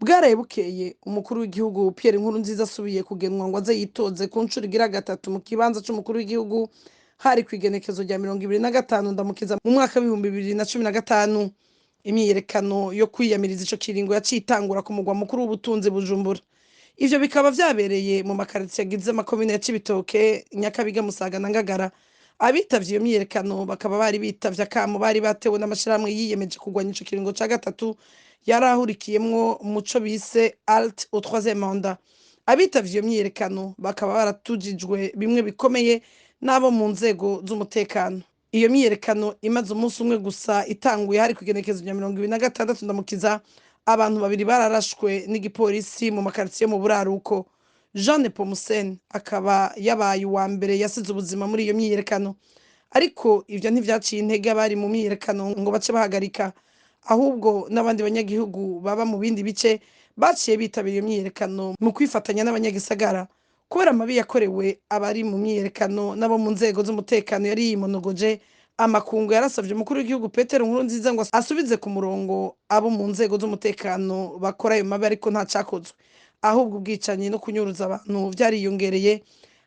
Bwaraye bukeye umukuru w'igihugu Pierre Nkurunziza asubiye kugenwa ngo aze yitoze ku ncuro igira gatatu mu kibanza c'umukuru w'igihugu hari kw'igenekezo rya 25 Ndamukiza mu mwaka w'ibihumbi 2015. Imyiyerekano yo kwiyamiriza ico kiringo yaciye itangura ku mugwa mukuru w'ubutunzi Bujumbura. Ivyo bikaba vyabereye mu makaritiye agize amakomine ya Cibitoke, Nyakabiga, Musaga na Ngagara. Abitavye iyo myiyerekano bakaba bari bitavye akamo bari batewe n'amashirahamwe yiyemeje kurwanya ico kiringo ca gatatu yarahurikiyemwo muco bise Halte au troisième mandat. Abitavye iyo myiyerekano bakaba baratujijwe bimwe bikomeye n'abo mu nzego z'umutekano. Iyo myiyerekano imaze umunsi umwe gusa itanguye hari kw'igenekezo rya 26 Ndamukiza, abantu babiri bararashwe n'igipolisi mu makaritiye mu buraruko. Jean Nepomucene akaba yabaye uwa mbere yasize ubuzima muri iyo myiyerekano, ariko ivyo ntivyaciye intege abari mu myiyerekano ngo bace bahagarika, ahubwo n'abandi banyagihugu baba mu bindi bice baciye bitabira iyo myiyerekano mu kwifatanya n'abanyagisagara. Kubera amabi yakorewe abari mu myiyerekano n'abo mu nzego z'umutekano yari yimonogoje, amakungu yarasavye umukuru w'igihugu Petero Nkurunziza ngo asubize ku murongo abo mu nzego z'umutekano bakora ayo mabi, ariko nta cakozwe. Ahubwo ubwicanyi no kunyuruza abantu vyariyongereye,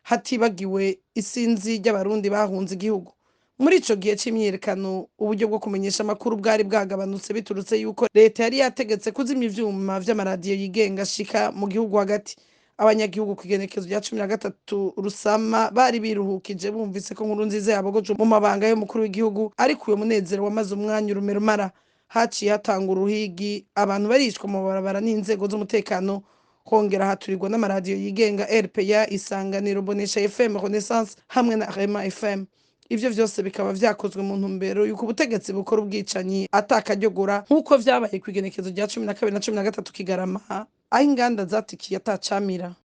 hatibagiwe isinzi ry'abarundi bahunze igihugu. Muri ico gihe c'imyiyerekano uburyo bwo kumenyesha amakuru bwari bwagabanutse biturutse yuko leta yari yategetse kuzimya ivyuma vy'amaradiyo yigenga ashika mu gihugu hagati. Abanyagihugu kw'igenekezo rya 13 Rusama bari biruhukije bumvise ko Nkurunziza yabogoje mu mabanga y'umukuru w'igihugu, ariko uyo munezero wamaze umwanya urumera. Haciye hatanga uruhigi, abantu barishwa mu barabara n'inzego z'umutekano, hongera haturirwa n'amaradiyo yigenga RPA, Isanganiro, Bonesha FM, Renaissance hamwe na Rema FM. Ivyo vyose bikaba vyakozwe mu ntumbero yuko ubutegetsi bukora ubwicanyi atakaryogora, nk'uko vyabaye kw'igenekezo rya 12 na 13 Kigarama, aho inganda zatikiye atacamira.